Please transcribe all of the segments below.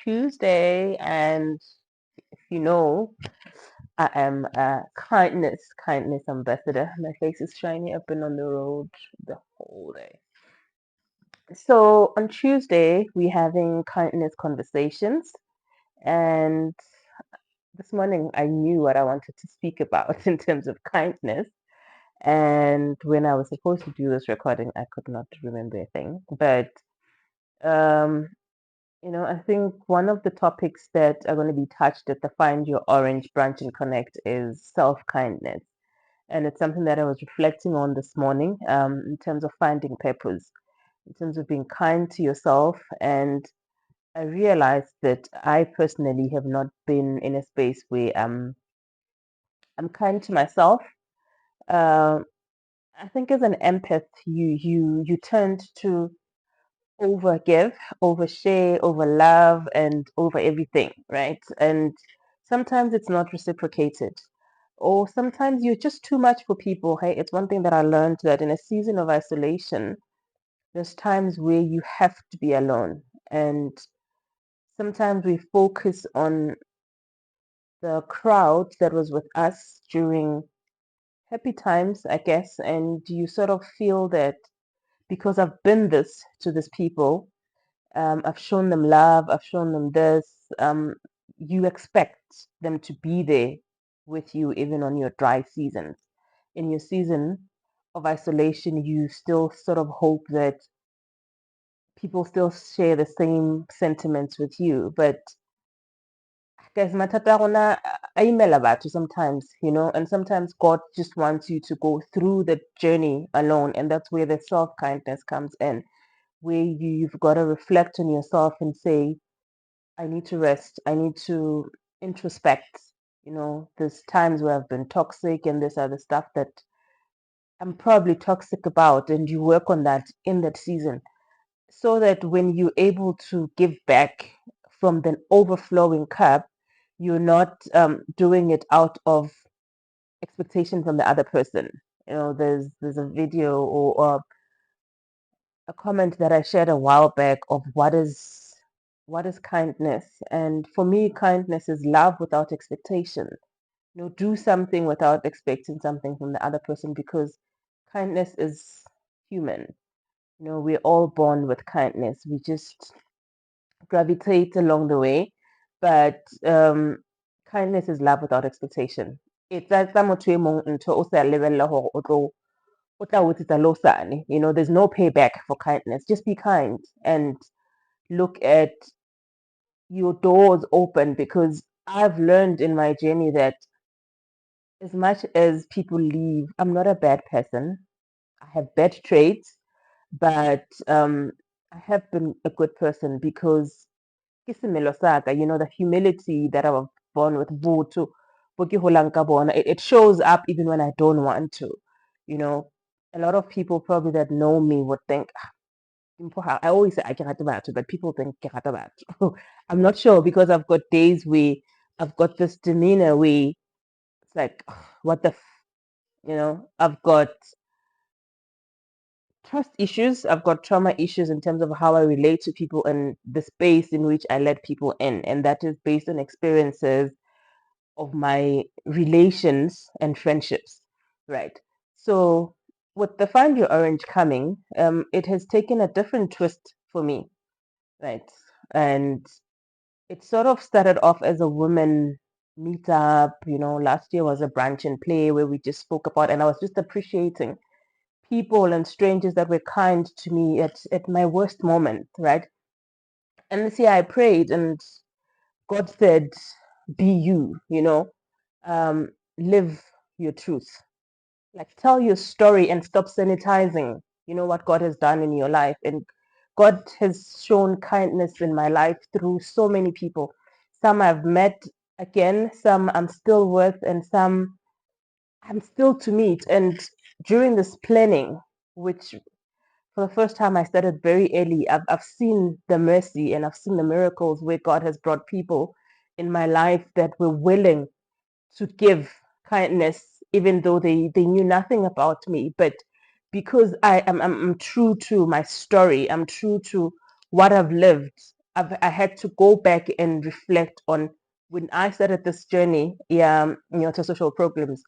Tuesday, and if you know, I am a kindness ambassador. My face is shiny. I've been on the road the whole day. So on Tuesday, we're having kindness conversations, and this morning I knew what I wanted to speak about in terms of kindness. And when I was supposed to do this recording, I could not remember a thing. But um, I think one of the topics that are going to be touched at the Find Your Orange Branch and Connect is self-kindness. And it's something that I was reflecting on this morning in terms of finding purpose, in terms of being kind to yourself. And I realized that I personally have not been in a space where I'm kind to myself. Um I think as an empath, you tend to overgive, overshare, overlove, and over everything, right? And sometimes it's not reciprocated. Or sometimes you're just too much for people. Hey, it's one thing that I learned that in a season of isolation, there's times where you have to be alone. And sometimes we focus on the crowd that was with us during happy times, I guess, and you sort of feel that because I've been this to these people, I've shown them love, I've shown them this. You expect them to be there with you even on your dry seasons. In your season of isolation, you still sort of hope that people still share the same sentiments with you. But guys, mathata a rona a imela batho sometimes, and sometimes God just wants you to go through the journey alone, and that's where the self-kindness comes in, where you've got to reflect on yourself and say, I need to rest. I need to introspect. There's times where I've been toxic and this other stuff that I'm probably toxic about, and you work on that in that season so that when you're able to give back from the overflowing cup, you're not doing it out of expectation from the other person. There's a video or a comment that I shared a while back of what is kindness. And for me, kindness is love without expectation. Do something without expecting something from the other person, because kindness is human. We're all born with kindness. We just gravitate along the way. But kindness is love without expectation. It's that motho e mong ntho o sa lebella hore o tla o etsetsa le hosane. There's no payback for kindness. Just be kind and look at your doors open, because I've learned in my journey that as much as people leave, I'm not a bad person. I have bad traits, but I have been a good person because ke semelo sa ka, the humility that I was born with, botho, bo ke holang ka bona, it shows up even when I don't want to. You know, a lot of people probably that know me would think, I always say I ke rata batho, but people think ke rata batho. I'm not sure, because I've got days where I've got this demeanor where it's like, what the, I've got trust issues, I've got trauma issues in terms of how I relate to people and the space in which I let people in. And that is based on experiences of my relations and friendships, right? So with the Find Your Orange coming, it has taken a different twist for me, right? And it sort of started off as a women meetup. Last year was a brunch and play where we just spoke about, and I was just appreciating people and strangers that were kind to me at my worst moment, right? And this year I prayed, and God said, be you, live your truth. Like, tell your story and stop sanitizing, what God has done in your life. And God has shown kindness in my life through so many people. Some I've met again, some I'm still with, and some I'm still to meet. And during this planning, which for the first time I started very early, I've seen the mercy and I've seen the miracles where God has brought people in my life that were willing to give kindness, even though they knew nothing about me. But because I'm true to my story, I'm true to what I've lived, I had to go back and reflect on when I started this journey, to social programs.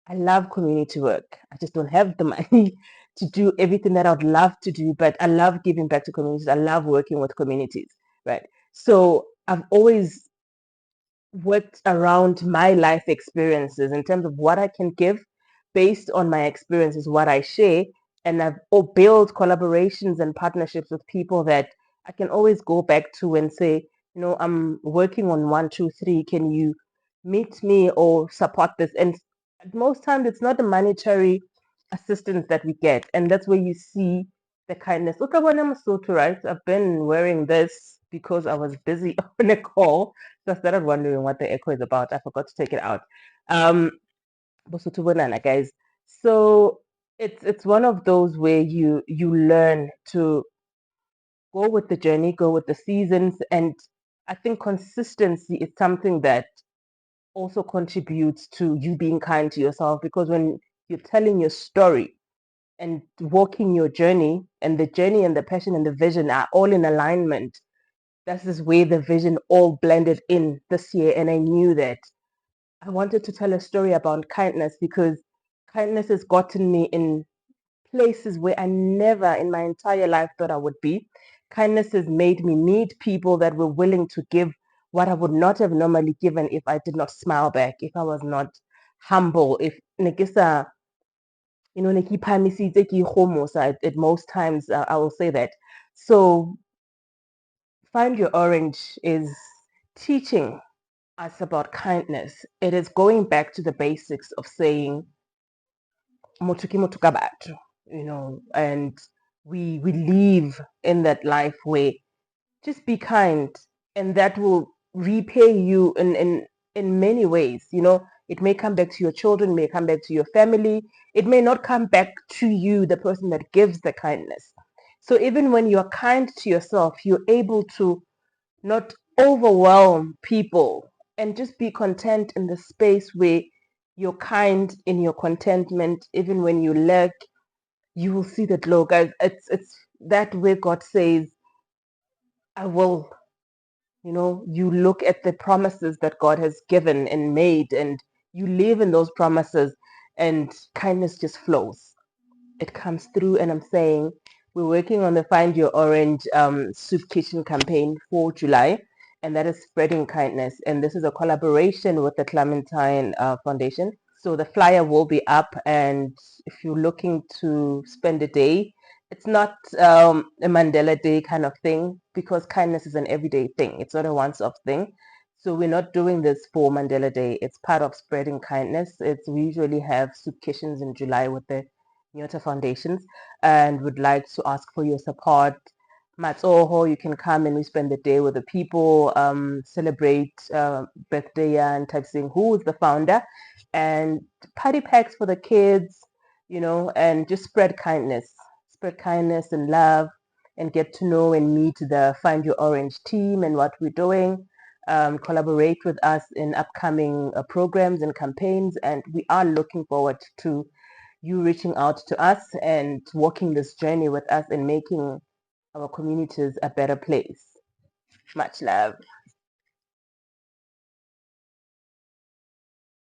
I love community work. I just don't have the money to do everything that I would love to do, but I love giving back to communities. I love working with communities, right? So I've always worked around my life experiences in terms of what I can give based on my experiences, what I share. And I've built collaborations and partnerships with people that I can always go back to and say, I'm working on one, two, three. Can you meet me or support this? And most times it's not the monetary assistance that we get. And that's where you see the kindness. Look at what I'm so to right. I've been wearing this because I was busy on a call, so I started wondering what the echo is about. I forgot to take it out. Bosotho bonana, guys. So it's one of those where you learn to go with the journey, go with the seasons, and I think consistency is something that also contributes to you being kind to yourself, because when you're telling your story and walking your journey, and the journey and the passion and the vision are all in alignment, this is where the vision all blended in this year. And I knew that I wanted to tell a story about kindness, because kindness has gotten me in places where I never in my entire life thought I would be. Kindness has made me meet people that were willing to give what I would not have normally given if I did not smile back, if I was not humble, if nekisa, nekiphamisitse ke ikgomosa at most times, I will say that. So Find Your Orange is teaching us about kindness. It is going back to the basics of saying "Motho ke motho ka batho," and we live in that life where just be kind, and that will repay you in many ways. It may come back to your children, may come back to your family. It may not come back to you, the person that gives the kindness. So even when you're kind to yourself, you're able to not overwhelm people, and just be content in the space where you're kind in your contentment. Even when you lack, you will see the glow, guys. It's that way God says, I will. You look at the promises that God has given and made, and you live in those promises, and kindness just flows. It comes through. And I'm saying we're working on the Find Your Orange soup kitchen campaign for July, and that is spreading kindness. And this is a collaboration with the Clementine Foundation. So the flyer will be up, and if you're looking to spend a day, it's not a Mandela Day kind of thing, because kindness is an everyday thing. It's not a once-off thing. So we're not doing this for Mandela Day. It's part of spreading kindness. We usually have soup kitchens in July with the Nyota Foundations, and would like to ask for your support. Matsoho, you can come and we spend the day with the people, celebrate birthday and type saying who is the founder, and party packs for the kids, and just spread kindness and love, and get to know and meet the Find Your Orange team and what we're doing. Collaborate with us in upcoming programs and campaigns, and we are looking forward to you reaching out to us and walking this journey with us and making our communities a better place. Much love.